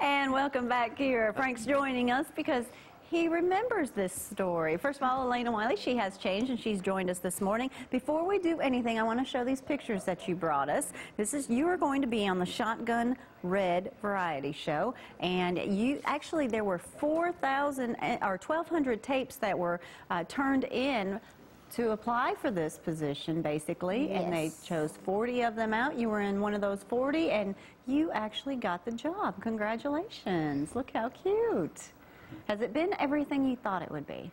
And welcome back here. Frank's joining us because he remembers this story. First of all, Alaina Wiley, she has changed and she's joined us this morning. Before we do anything, I want to show these pictures that you brought us. You are going to be on the Shotgun Red variety show, and there were 4,000 or 1,200 tapes that were turned in to apply for this position, basically. Yes. And they chose 40 of them out. You were in one of those 40, and you actually got the job. Congratulations. Look how cute. Has it been everything you thought it would be?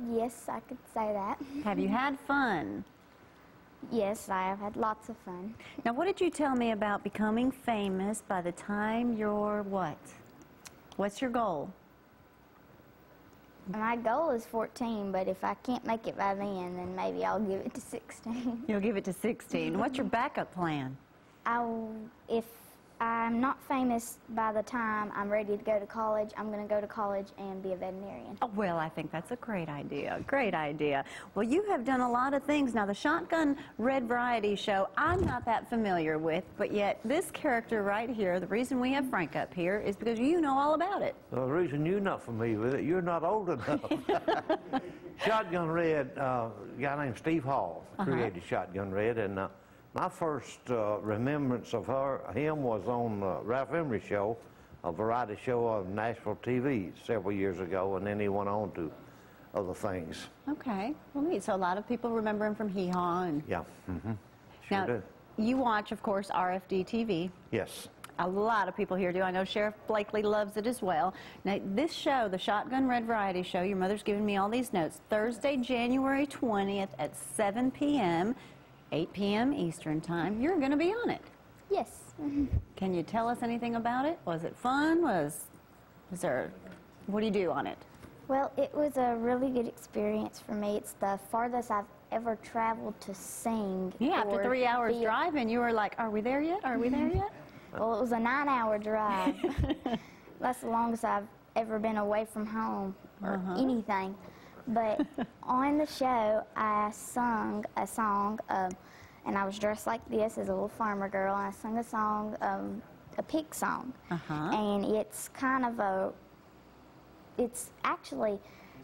Yes, I could say that. Have you had fun? Yes, I have had lots of fun. Now, what did you tell me about becoming famous by the time you're what? What's your goal? My goal is 14, but if I can't make it by then maybe I'll give it to 16. You'll give it to 16. What's your backup plan? If I'm not famous by the time I'm ready to go to college, I'm going to go to college and be a veterinarian. Oh, well, I think that's a great idea. Great idea. Well, you have done a lot of things. Now, the Shotgun Red variety show, I'm not that familiar with, but yet this character right here, the reason we have Frank up here is because you know all about it. Well, the reason you're not familiar with it, you're not old enough. Shotgun Red, a guy named Steve Hall created Shotgun Red, and my first remembrance of him was on Ralph Emery's show, a variety show on Nashville TV several years ago, and then he went on to other things. Okay, well, neat. So a lot of people remember him from Hee Haw. Yeah, sure now, do. You watch, of course, RFD TV. Yes. A lot of people here do. I know Sheriff Blakely loves it as well. Now, this show, the Shotgun Red variety show, your mother's giving me all these notes, Thursday, January 20th at 7 p.m., 8 p.m. Eastern Time. You're going to be on it. Yes. Can you tell us anything about it? Was it fun? What do you do on it? Well, it was a really good experience for me. It's the farthest I've ever traveled to sing. Yeah, after 3 hours driving, you were like, are we there yet? Are we there yet? Well, it was a 9-hour drive. That's the longest I've ever been away from home or anything. But on the show, I sung a song, and I was dressed like this as a little farmer girl, and I sung a song, a pig song. And it's kind of it's actually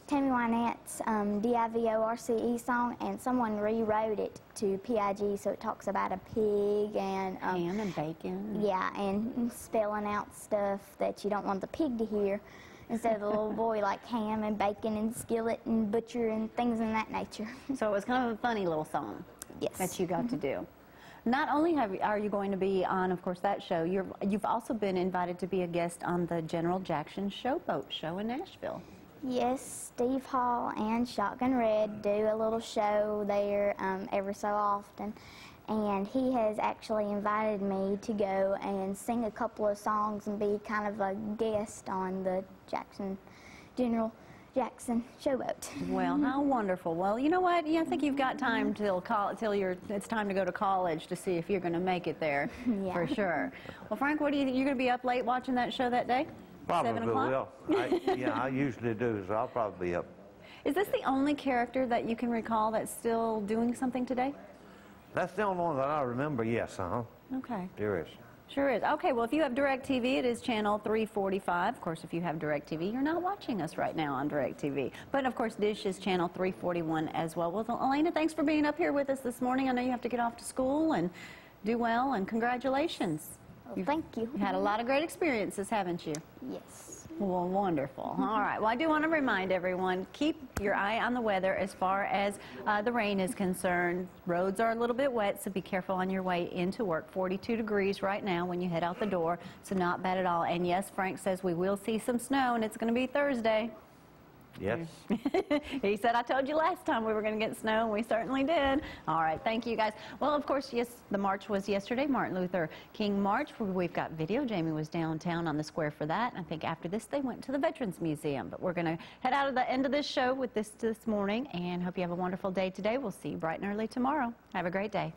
Tammy Wynette's DIVORCE song, and someone rewrote it to PIG, so it talks about a pig and ham and bacon. Yeah, and spelling out stuff that you don't want the pig to hear. Instead of the little boy, like ham and bacon and skillet and butcher and things of that nature. So it was kind of a funny little song. Yes. That you got to do. Not only are you going to be on, of course, that show, you've also been invited to be a guest on the General Jackson Showboat show in Nashville. Yes, Steve Hall and Shotgun Red do a little show there every so often. And he has actually invited me to go and sing a couple of songs and be kind of a guest on the General Jackson Showboat. Well, how wonderful. Well, you know what? I think you've got time till it's time to go to college to see if you're going to make it there, for sure. Well, Frank, what do you think? You're going to be up late watching that show that day? Probably 7 o'clock? will. Yeah, I usually do, so I'll probably be up. Is this the only character that you can recall that's still doing something today? That's the only one that I remember, yes, Okay. There is. Sure is. Okay, well, if you have DirecTV, it is channel 345. Of course, if you have DirecTV, you're not watching us right now on DirecTV. But, of course, Dish is channel 341 as well. Well, Alaina, thanks for being up here with us this morning. I know you have to get off to school and do well, and congratulations. Well, thank you. You've had a lot of great experiences, haven't you? Yes. Well, wonderful. All right. Well, I do want to remind everyone, keep your eye on the weather as far as the rain is concerned. Roads are a little bit wet, so be careful on your way into work. 42 degrees right now when you head out the door, so not bad at all. And yes, Frank says we will see some snow, and it's going to be Thursday. Yes. He said, I told you last time we were going to get snow, and we certainly did. All right, thank you, guys. Well, of course, yes, the march was yesterday, Martin Luther King March. We've got video. Jamie was downtown on the square for that. I think after this, they went to the Veterans Museum. But we're going to head out of the end of this show with this morning, and hope you have a wonderful day today. We'll see you bright and early tomorrow. Have a great day.